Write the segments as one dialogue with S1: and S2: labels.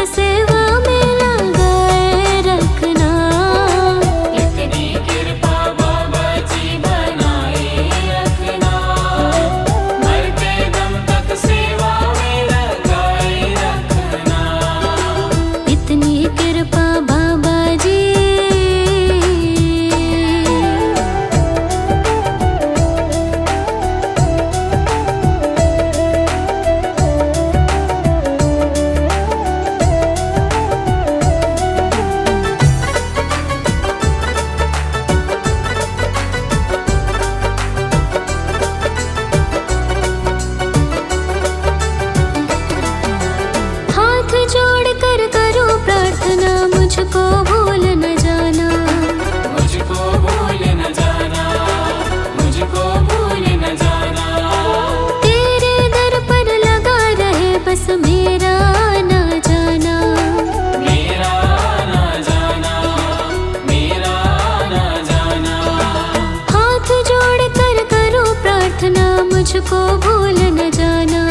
S1: सेवा में लगाए रखना।
S2: इतनी कृपा बाबा जी बनाए रखना, मरते दम तक सेवा में लगाए रखना।
S1: इतनी कृपा बाबा जी। हाथ जोड़कर करो प्रार्थना, मुझको भूल न जाना।
S2: मुझको भूल न जाना, मुझको भूल न जाना।
S1: तेरे दर पर लगा रहे बस मेरा ना जाना।
S2: मेरा ना जाना, मेरा ना जाना।
S1: हाथ जोड़कर करो प्रार्थना, मुझको भूल न जाना।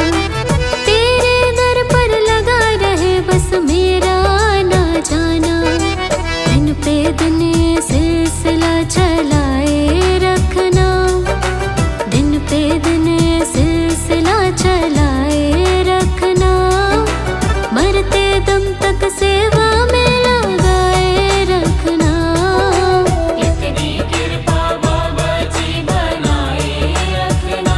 S1: तेरे दर पर लगा रहे बस मेरा ना जाना। दिन पे दिन ये सिलसिला चलाए रखना। दिन पे दिन ये सिलसिला चलाए रखना। मरते दम तक सेवा में लगाए रखना।
S2: इतनी कृपा बाबा जी बनाए रखना,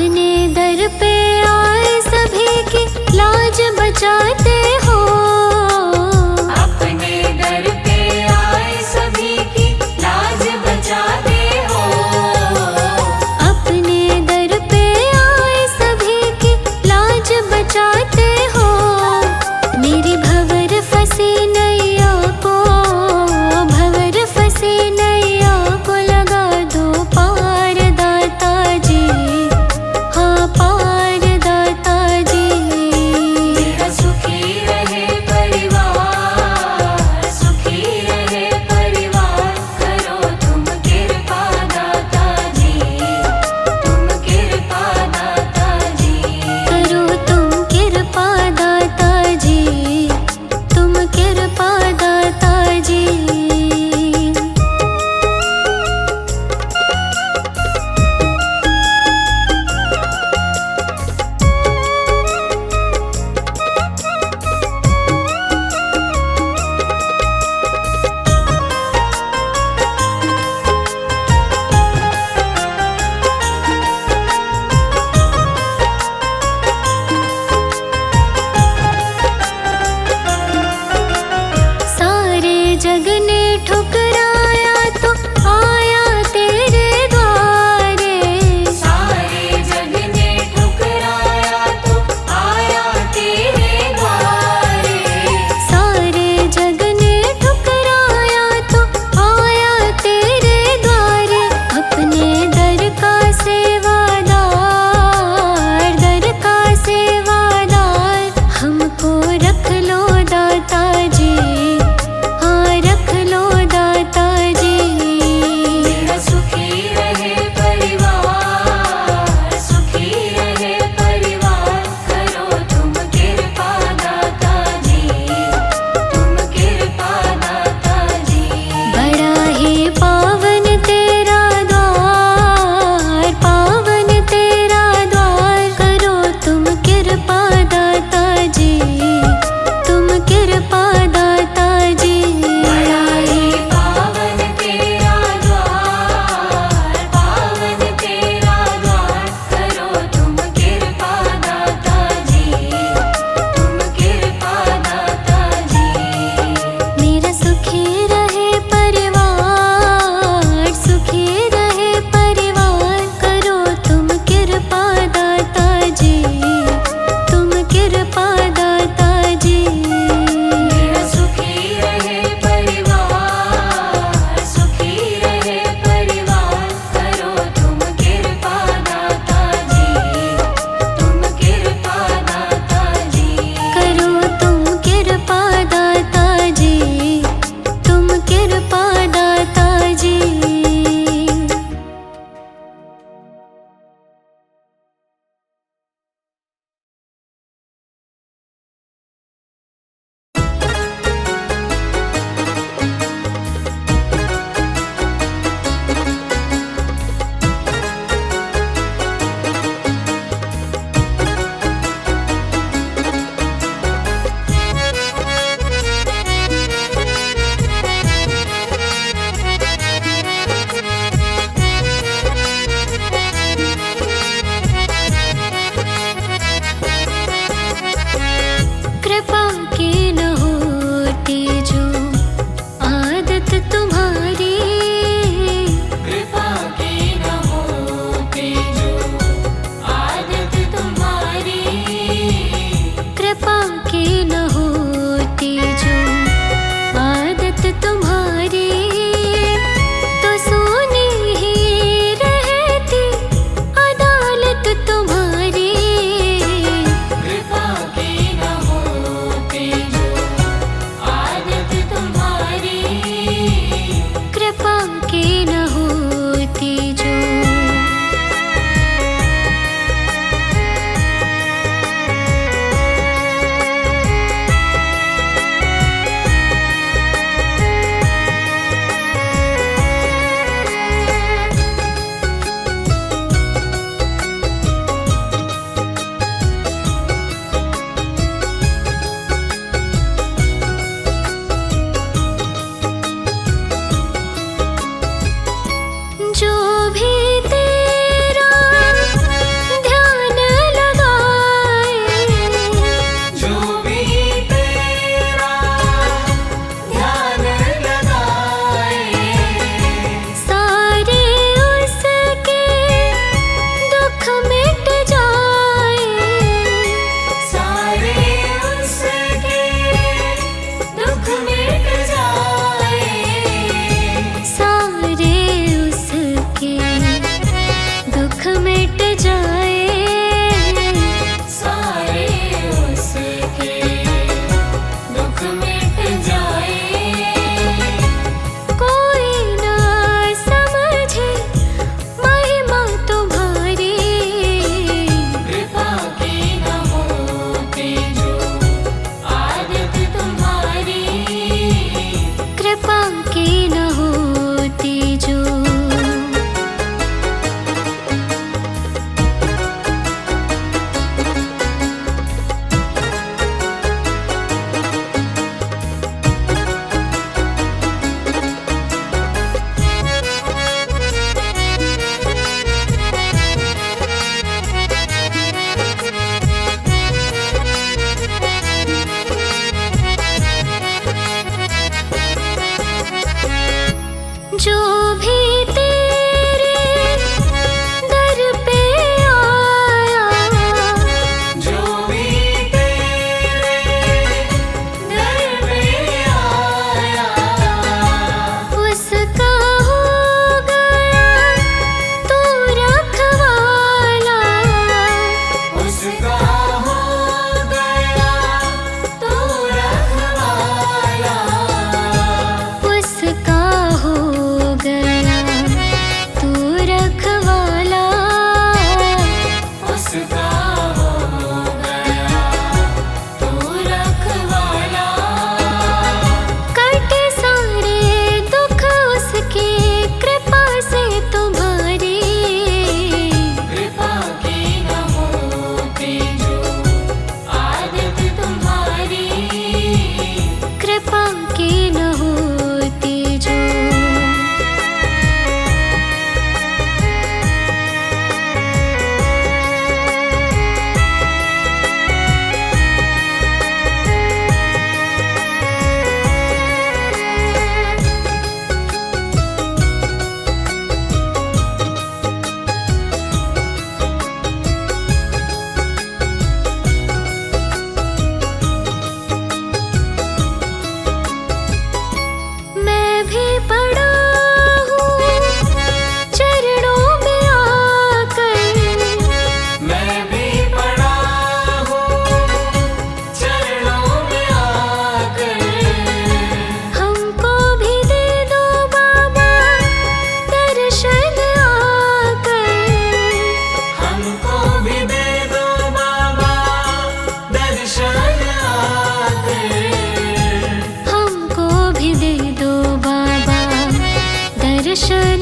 S1: अपने दर पे आए सभी की लाज बचाते हो।
S2: अपने दर पे आए सभी की लाज बचाते हो।
S1: अपने दर पे आए सभी की लाज बचाते हो। मेरी भंवर फंसी नैया को, भंवर फंसी नैया को लगा दो पार दाता जी, हाँ पार दाता जी।
S2: मेरा सुखी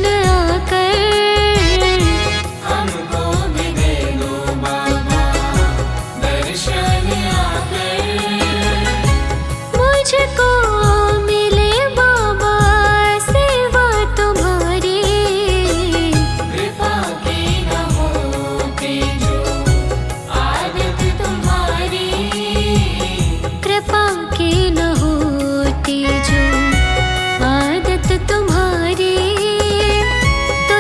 S1: दर्शन आकर
S2: हमको भी दे दो बाबा दर्शन आकर।
S1: मुझको मिले बाबा सेवा तुम्हारी।
S2: कृपा की न होती जो आदत तुम्हारी।
S1: कृपा की न होती जो आदत तुम्हारी। तो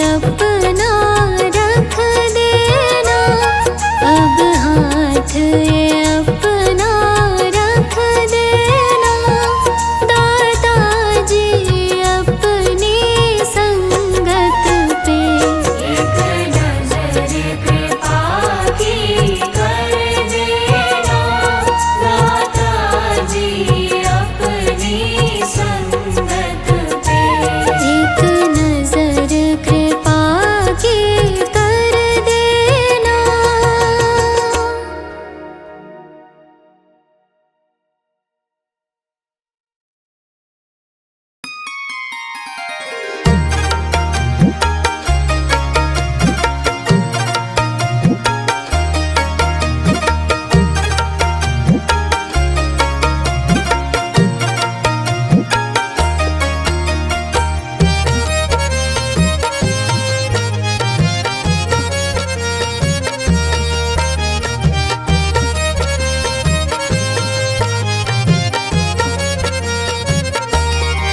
S1: अपना रख देना, अब हाथ अपना रख देना, दादाजी अपनी संगत पे।
S2: एक नजर कृपा की कर देना, दादाजी अपनी संगत पे।
S1: एक नजर कृपा की कर देना।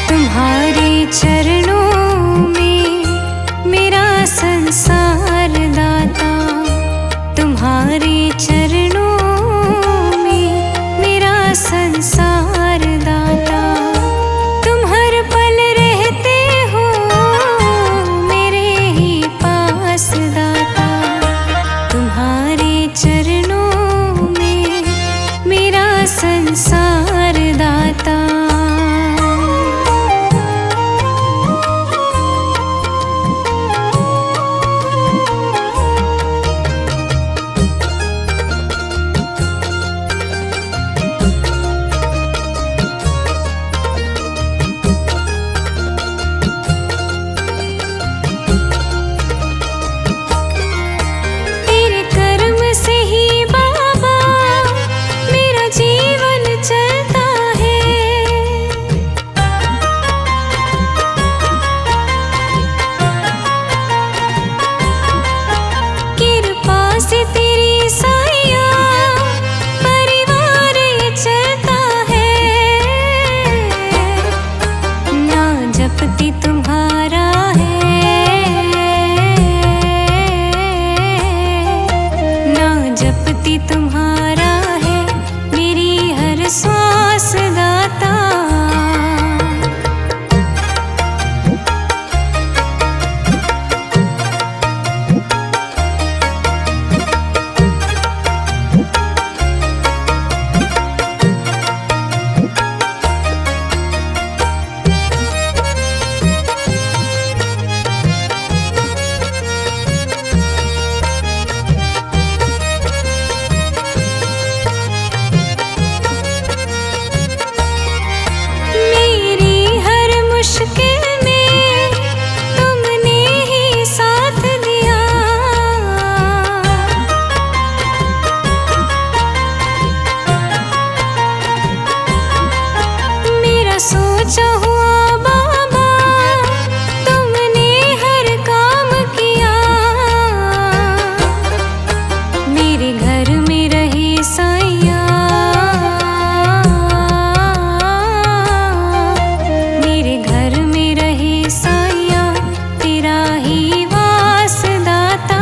S1: तुम्हारे चरणों में मेरा संसार दाता, तुम्हारे चरणों में मेरा संसार दाता। तुम हर पल रहते हो मेरे ही पास दाता, तुम्हारे चरणों में मेरा संसार दाता। तेरे कर्म से ही बाबा मेरा जीवन चलता है। कृपा से तेरी साया परिवार ये चलता है। ना जपती तुम्हारा है, ना जपती तुम्हारा है मेरी हर श्वास दाता। मेरी हर मुश्किल में तुमने ही साथ दिया। मेरा सोचा हुआ बाबा तुमने हर काम किया। मेरे घर में रहे साइया, मेरे घर में रहे साइया तेरा ही वास दाता।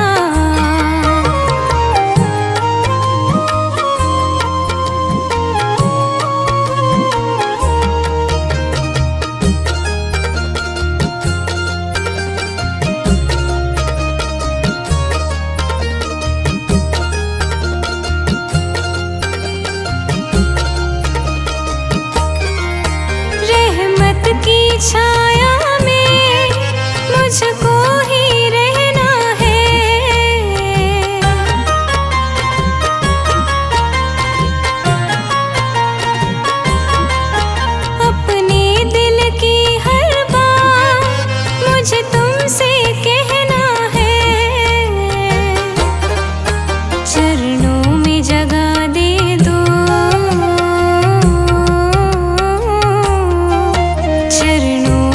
S1: रहमत की छाया में मुझको ही रहना है। अपने दिल की हर बात मुझे तुमसे कहना है। चरणों में जगह दे दो, चरणों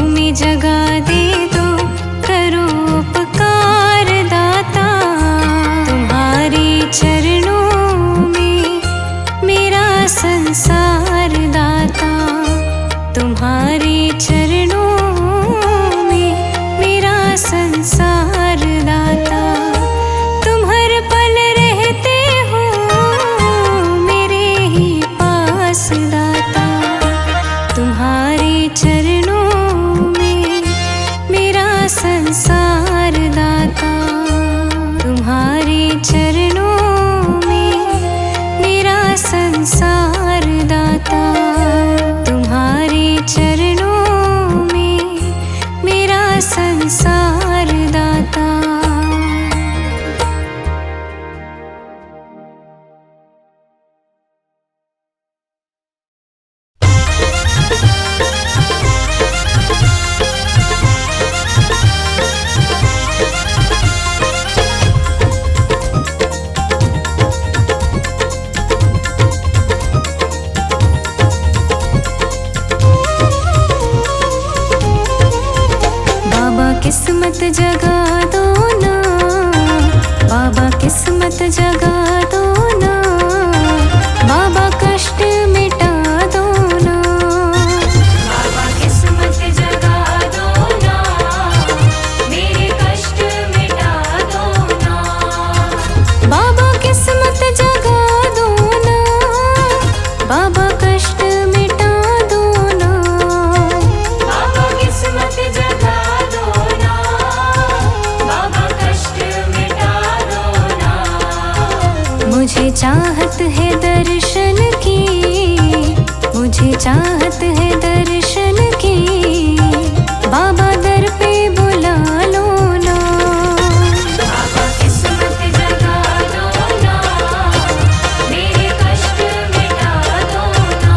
S1: चाहत है दर्शन की, मुझे चाहत है दर्शन की, बाबा दर पे बुला लो ना।
S2: बाबा किस्मत जगा दो ना, मेरे कष्ट मिटा दो ना।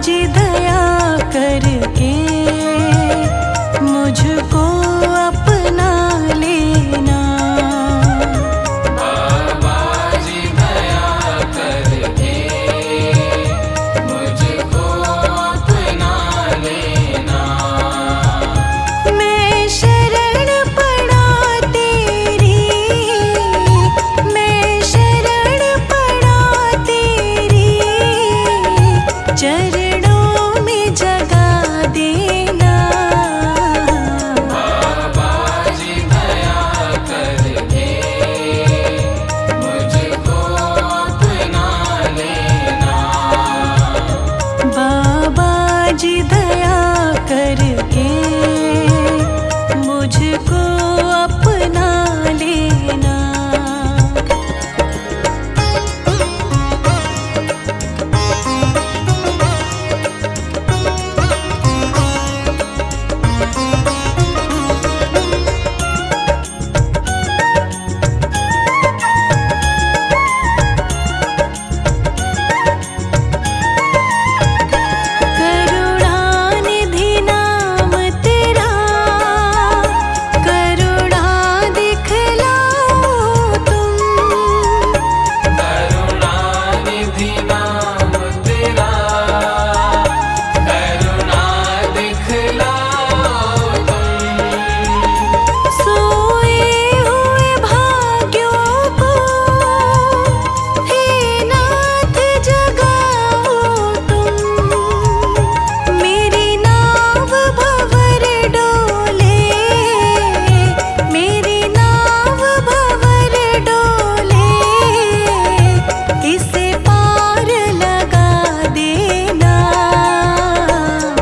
S1: जी दया करके मुझको अपना लेना।
S2: बाबा जी दया करके मुझको अपना लेना।
S1: मैं शरण पड़ा तेरी, मैं शरण पड़ा तेरी, चरणों में जगा देना।
S2: बाबा जी दया करके मुझको अपना लेना।
S1: बाबा जी दया करके मुझको अपना लेना। करुणानिधि नाम तेरा, करुणा दिखलाओ तुम।
S2: करुणानिधि नाम तेरा, करुणा दिखलाओ तुम।
S1: सोए हुए भाग्यों को हे नाथ जगाओ तुम। मेरी नाव भंवर डोले, मेरी नाव भंवर डोले, इसे पार लगा देना।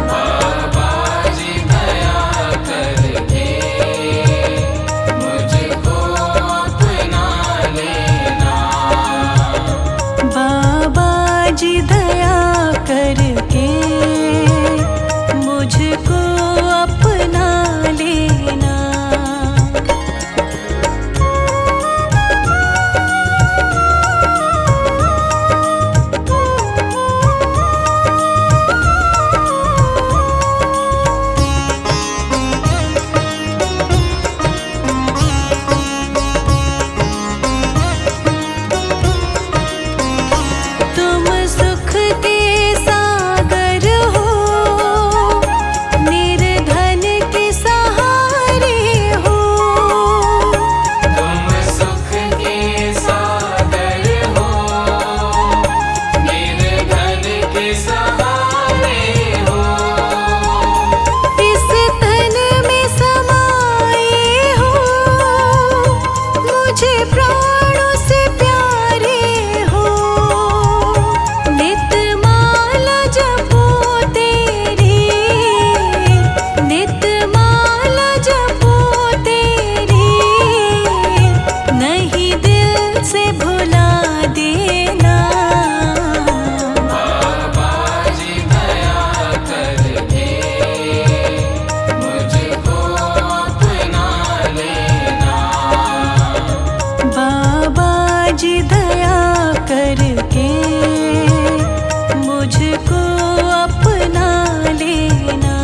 S2: बाबा जी दया करके मुझको अपना लेना।
S1: बाबा जी दया करके मुझको अपना लेना। तुम सुख के सागर हो, निर्धन के सहारे हो।
S2: तुम सुख के सागर हो, निर्धन के सहारे हो।
S1: इस तन में समाए हो, मुझे प्राणों से प्यारे हो। नित माला जपो तेरी, नित माला जपो तेरी, नहीं दिल से भुला देना।
S2: बाबा जी दया करके मुझको अपना लेना।
S1: बाबा जी दया करके मुझको अपना लेना।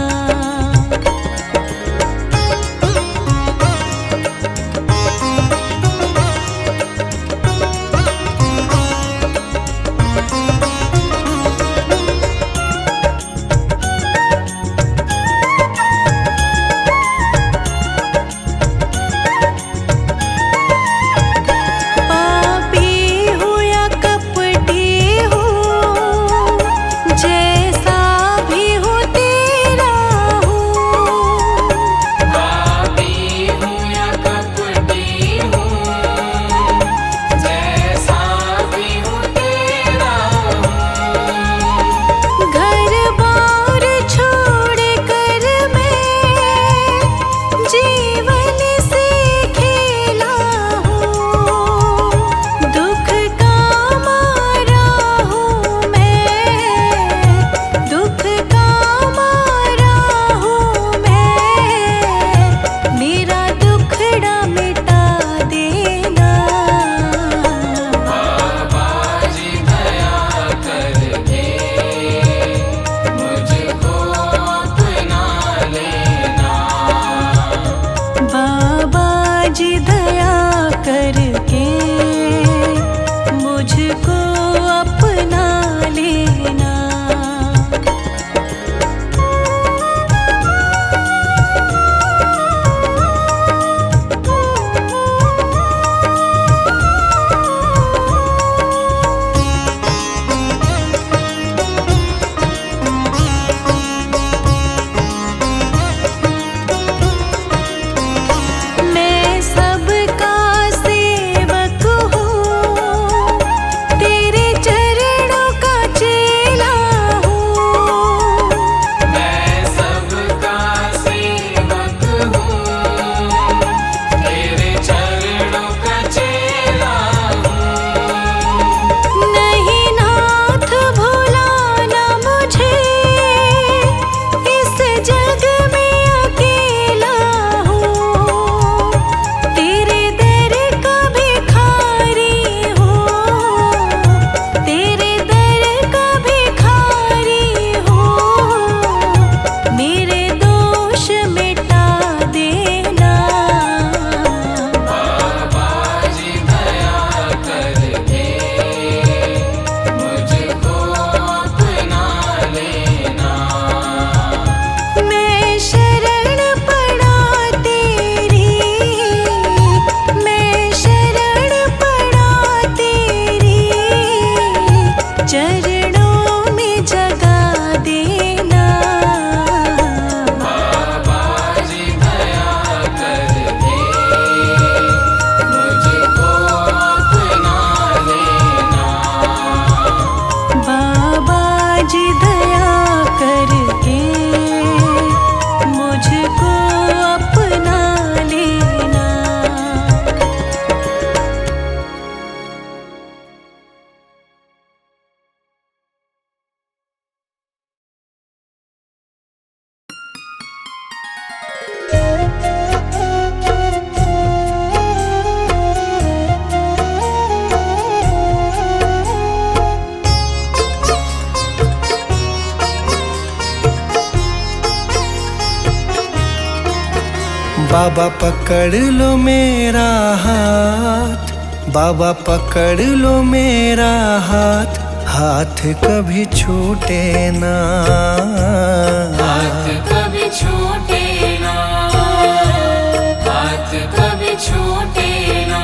S1: पापी हो या कपटी हो, जय
S3: बाबा पकड़ लो मेरा हाथ, बाबा पकड़ लो मेरा हाथ, हाथ कभी छूटे ना,
S2: हाथ कभी छूटे ना, हाथ कभी छूटे ना।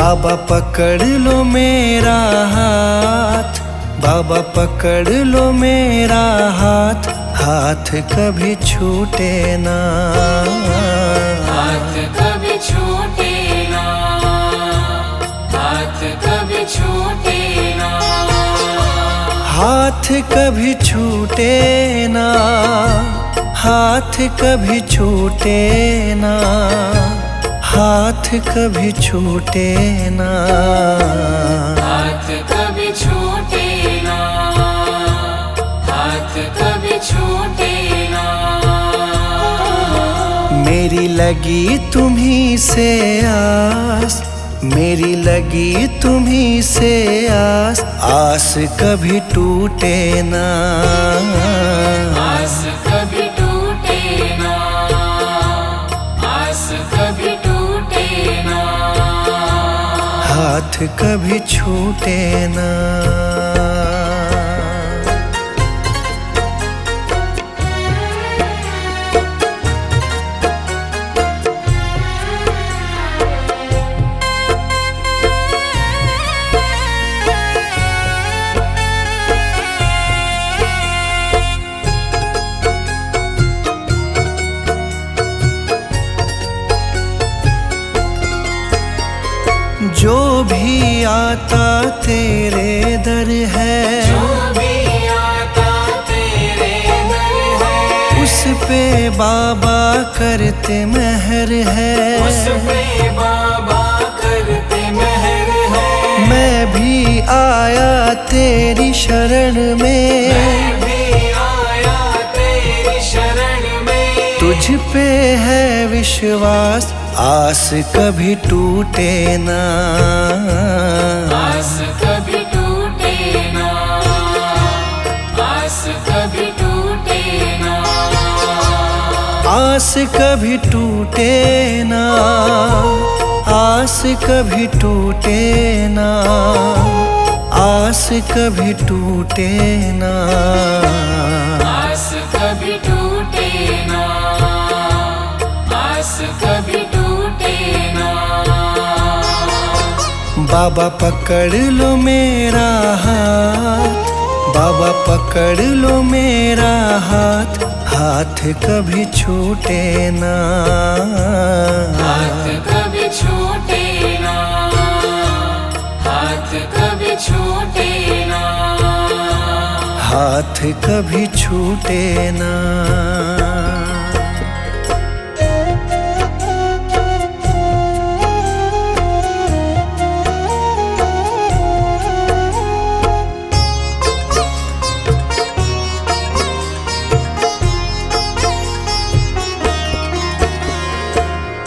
S3: बाबा पकड़ लो मेरा हाथ, बाबा पकड़ लो मेरा हाथ, हाथ कभी छूटे ना,
S2: हाथ कभी छूटे ना, हाथ कभी छूटे ना,
S3: हाथ कभी छूटे ना, हाथ कभी छूटे ना, हाथ कभी छूटे ना,
S2: हाथ कभी छूटे ना, हाथ कभी छूटे ना।
S3: मेरी लगी तुम्हीं से आस, मेरी लगी तुम्हीं से आस, आस कभी टूटे ना,
S2: आस कभी टूटे ना, आस कभी टूटे ना,
S3: हाथ कभी छूटे ना। जो भी आता तेरे दर है,
S2: जो भी आता तेरे दर है,
S3: उस पे बाबा करते मेहर है,
S2: उस पे बाबा करते मेहर है।
S3: मैं भी आया तेरी शरण में,
S2: मैं भी आया तेरी शरण में,
S3: तुझ पे है विश्वास, आस कभी टूटे ना,
S2: आस कभी टूटे ना, आस कभी टूटे ना,
S3: आस कभी टूटे ना, आस कभी टूटे ना, आस कभी टूटे ना,
S2: आस कभी टूटे ना, आस कभी टूटे ना।
S3: बाबा पकड़ लो मेरा हाथ, बाबा पकड़ लो मेरा हाथ, हाथ कभी छूटे ना,
S2: हाथ कभी छूटे ना, हाथ कभी छूटे ना,
S3: हाथ कभी छूटे ना।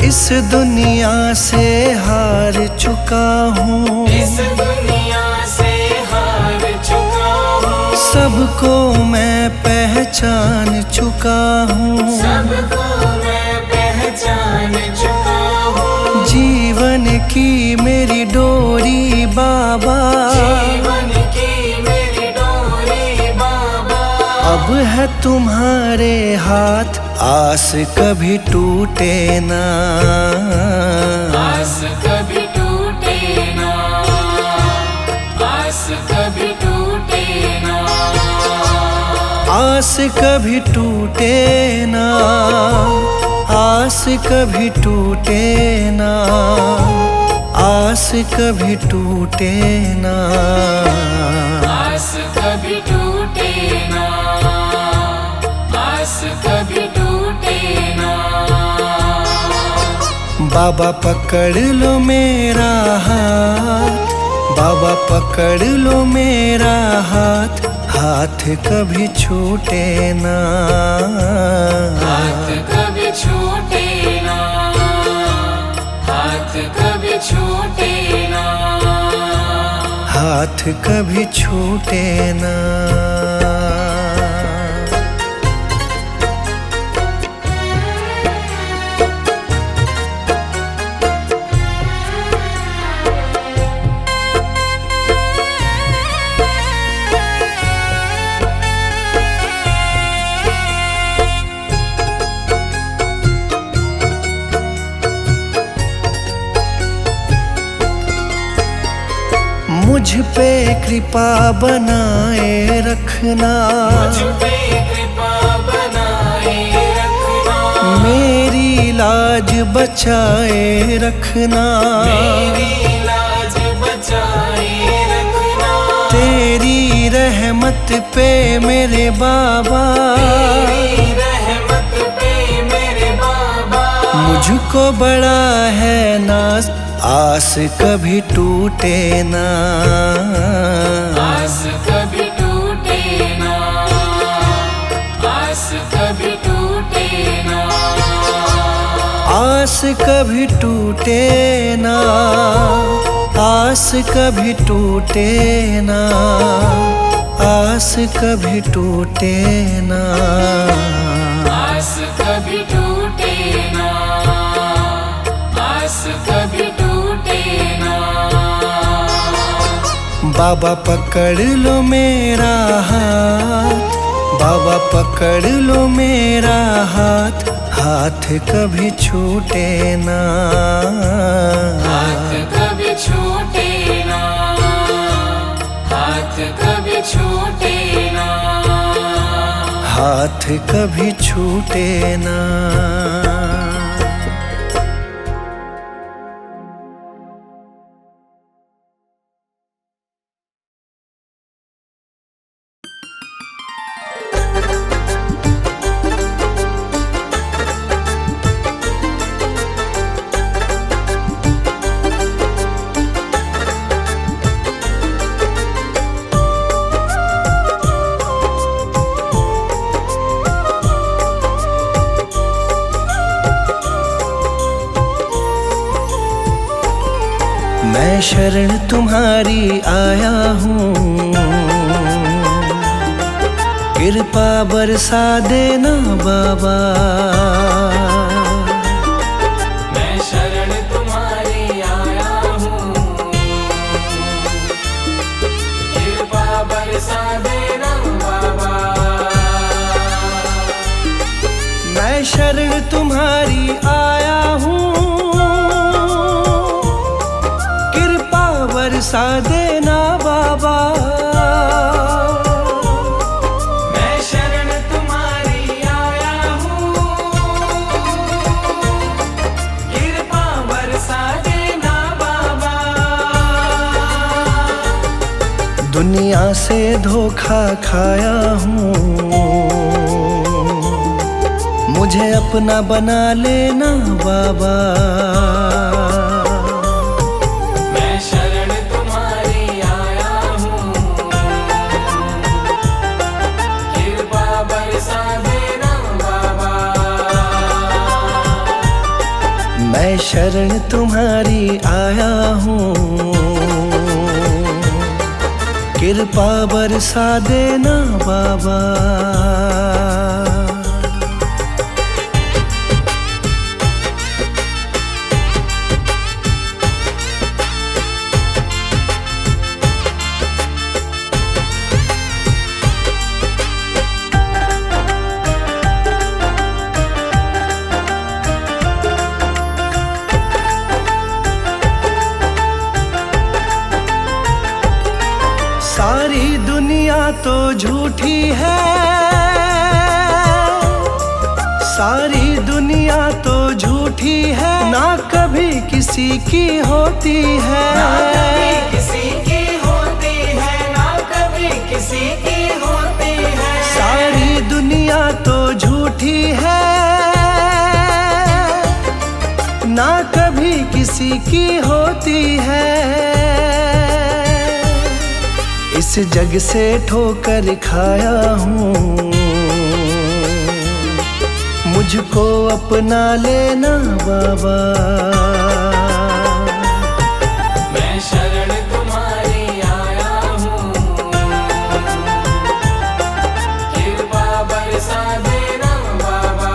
S3: इस दुनिया से हार चुका हूँ,
S2: इस दुनिया से हार चुका हूँ,
S3: सबको मैं पहचान चुका हूँ,
S2: सबको मैं पहचान चुका हूँ।
S3: जीवन की मेरी डोरी बाबा,
S2: जीवन की मेरी डोरी बाबा,
S3: अब है तुम्हारे हाथ, आस कभी टूटे ना,
S2: आस कभी टूटे ना, आस कभी टूटे ना,
S3: आस कभी टूटे ना, आस कभी टूटे ना, आस कभी टूटे ना,
S2: आस कभी टूटे ना, आस कभी टूटे ना।
S3: बाबा पकड़ लो मेरा हाथ, बाबा पकड़ लो मेरा हाथ, हाथ कभी छूटे ना,
S2: हाथ कभी छूटे ना, हाथ कभी छूटे ना,
S3: हाथ कभी छूटे ना। पे कृपा बनाए रखना,
S2: मुझ पे कृपा बनाए रखना,
S3: मेरी लाज बचाए रखना,
S2: मेरी लाज बचाए रखना,
S3: तेरी रहमत पे मेरे बाबा,
S2: तेरी रहमत पे मेरे बाबा,
S3: मुझको बड़ा है नाज, आस कभी टूटे ना,
S2: आस कभी टूटे ना, आस कभी टूटे ना,
S3: आस कभी टूटे ना, आस कभी टूटे ना, आस कभी टूटे ना,
S2: आस कभी टूटे ना, आस कभी टूटे ना।
S3: बाबा पकड़ लो मेरा हाथ, बाबा पकड़ लो मेरा हाथ, हाथ कभी छूटे ना,
S2: हाथ कभी छूटे ना, हाथ कभी छूटे ना,
S3: हाथ कभी छूटे ना। मैं शरण तुम्हारी आया हूँ, कृपा बरसा देना बाबा,
S2: मैं शरण तुम्हारी आया हूँ, कृपा बरसा देना बाबा,
S3: मैं शरण तुम्हारी आया हूँ, कृपा बरसा देना बाबा,
S2: मैं शरण तुम्हारी आया हूँ, कृपा बरसा देना बाबा,
S3: दुनिया से धोखा खाया हूँ, मुझे अपना बना लेना बाबा,
S2: मैं शरण तुम्हारी आया हूँ, कृपा बरसा देना बाबा,
S3: मैं शरण तुम्हारी आया हूँ, कृपा बरसा देना बाबा। सारी दुनिया तो झूठी है, सारी दुनिया तो झूठी है, ना कभी किसी की होती है,
S2: ना कभी किसी की होती है, ना कभी किसी की होती है,
S3: सारी दुनिया तो झूठी है, ना कभी किसी की होती है, इस जग से ठोकर खाया हूँ, मुझको अपना लेना बाबा,
S2: मैं शरण तुम्हारी आया हूँ, कृपा बरसा देना बाबा,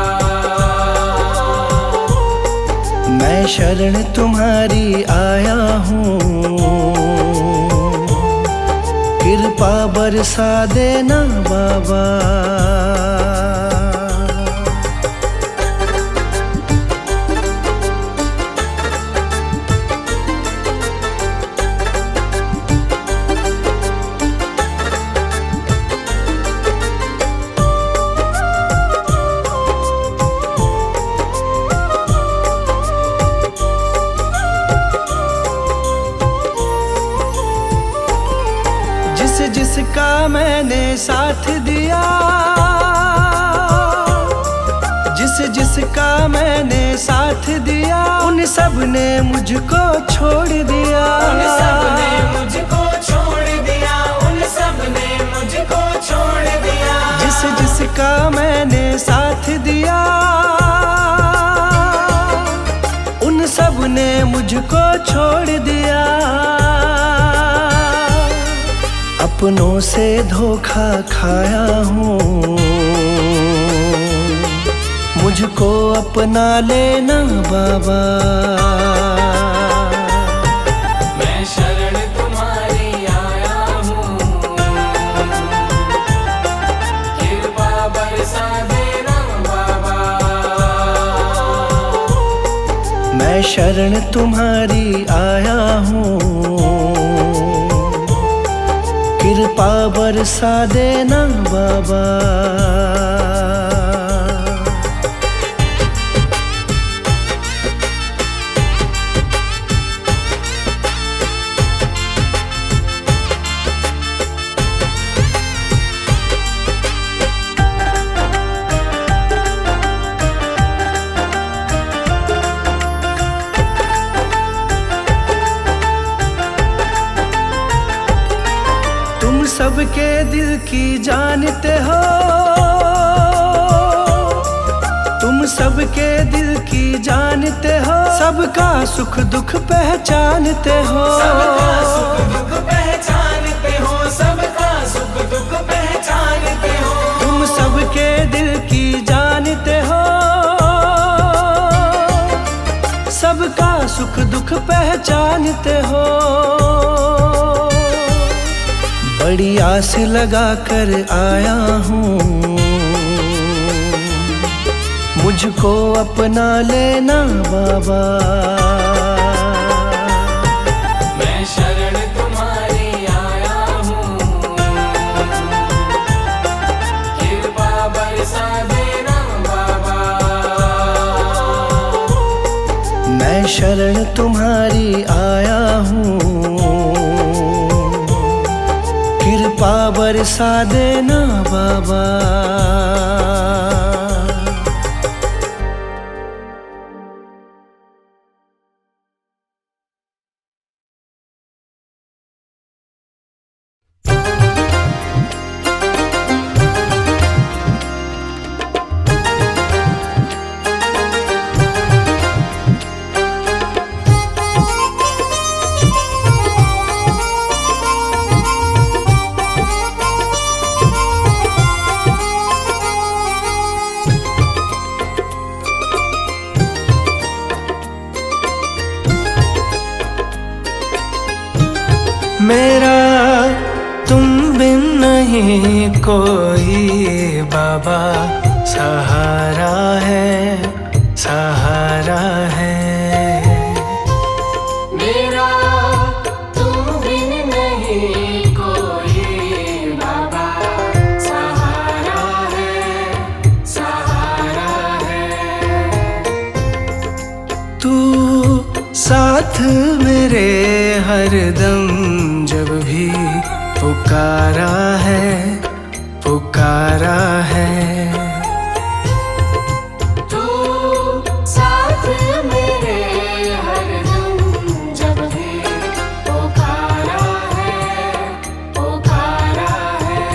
S3: मैं शरण तुम्हारी आया हूँ, कृपा बरसा देना बाबा। मैंने साथ दिया, जिसका मैंने साथ दिया, उन सब ने मुझको छोड़ दिया।
S2: उन सब ने मुझको छोड़ दिया, उन सब ने मुझको छोड़ दिया।
S3: जिसका मैंने साथ दिया, उन सब ने मुझको छोड़ दिया। अपनों से धोखा खाया हूँ, मुझको अपना लेना बाबा।
S2: मैं शरण तुम्हारी आया हूँ, कृपा बरसा देना बाबा।
S3: मैं शरण तुम्हारी आया हूँ, कृपा बरसा देना बाबा। सबके दिल की जानते हो, तुम सबके दिल की जानते हो, सबका सुख दुख पहचानते हो।
S2: सबका सुख दुख पहचानते हो, सबका सुख दुख पहचानते हो।
S3: तुम सबके दिल की जानते हो, सबका सुख दुख पहचानते हो। बड़ी आस लगा कर आया हूँ, मुझको अपना लेना बाबा।
S2: मैं शरण तुम्हारी आया हूँ, कृपा बरसा देना बाबा।
S3: मैं शरण तुम्हारी आया हूँ, कृपा बरसा देना बाबा। मेरा तुम बिन नहीं कोई बाबा, सहारा है, सहारा है।
S2: मेरा तुम बिन नहीं कोई बाबा, सहारा है, सहारा है।
S3: तू साथ मेरे हरदम, जब भी पुकारा है, पुकारा है।
S2: तू साथ मेरे हरदम, जब भी पुकारा है, पुकारा है।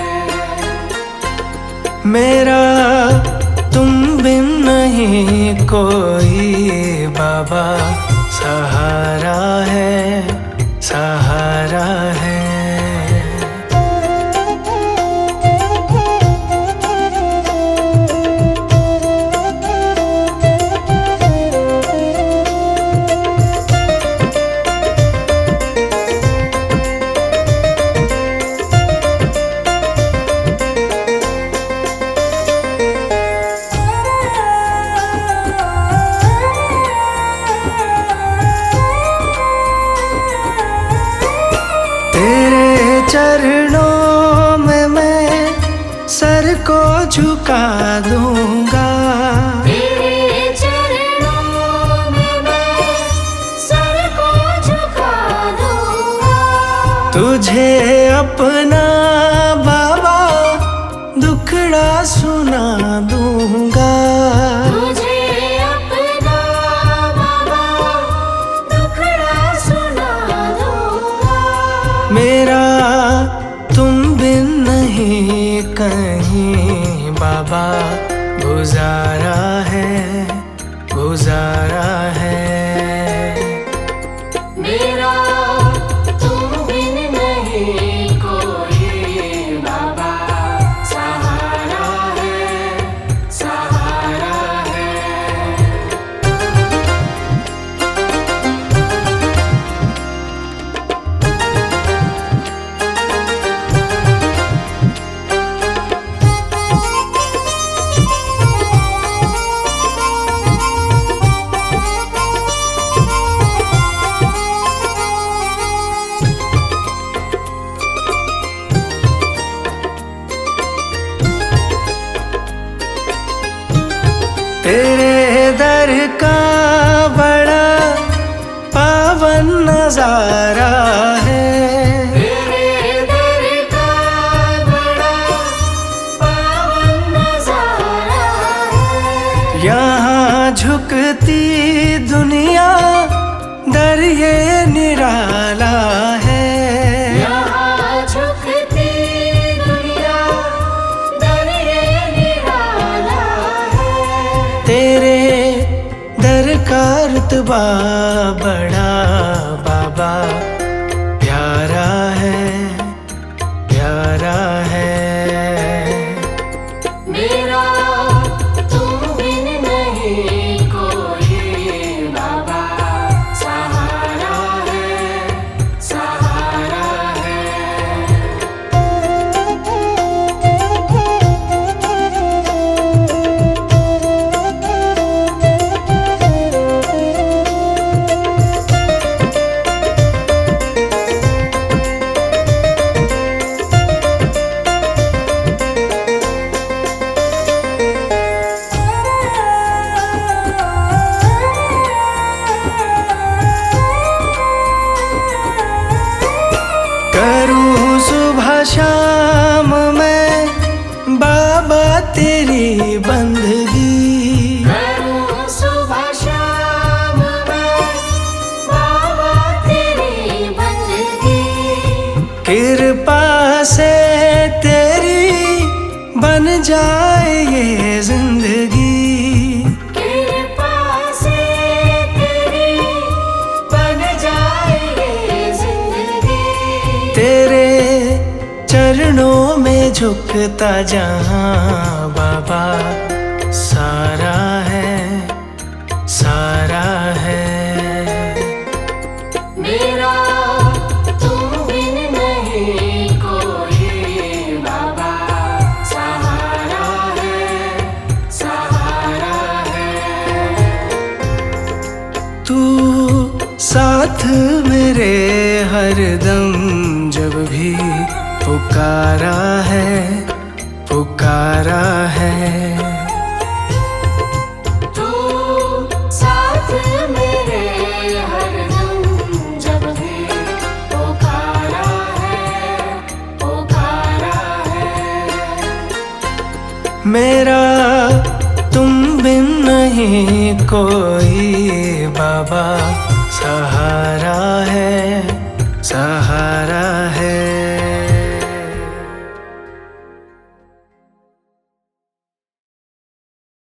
S3: मेरा तुम बिन नहीं कोई बाबा, सहारा है, सहारा है। चरणों में मैं सर को झुका दूंगा,
S2: तेरे चरणों में मैं सर को झुका दूंगा।
S3: तुझे अपना नहीं कहीं बाबा गुजारा है, गुजारा है।
S2: मेरा तुम बिन नहीं कोई बाबा सहारा है, सहारा है।
S3: तेरे दर का बड़ा पावन नजारा है,
S2: तेरे दर का बड़ा पावन नजारा है।
S3: यहाँ झुकती दुनिया दर ये निराला है।
S2: यहाँ झुकती दुनिया दर ये निराला है।
S3: तेरे दर का रुतबा बड़ा बाबा प्यारा है, प्यारा है।
S2: मेरा तुम बिन नहीं कोई बाबा सहारा है, सहारा है।
S3: करूँ सुबह शाम मैं बाबा तेरी बंदगी,
S2: करूँ सुबह शाम मैं बाबा तेरी बंदगी।
S3: कृपा से तेरी बन जाए ये जिंदगी।
S2: कृपा से तेरी बन जाए ये जिंदगी।
S3: तेरे चरणों में झुकता जहाँ बाबा सारा है, सारा है।
S2: मेरा तुम बिन नहीं कोई बाबा सहारा है, सहारा है।
S3: तू साथ मेरे हरदम जब भी पुकारा है, पुकारा है।
S2: तू साथ मेरे हरदम जब भी पुकारा है, पुकारा है।
S3: मेरा तुम बिन नहीं कोई बाबा सहारा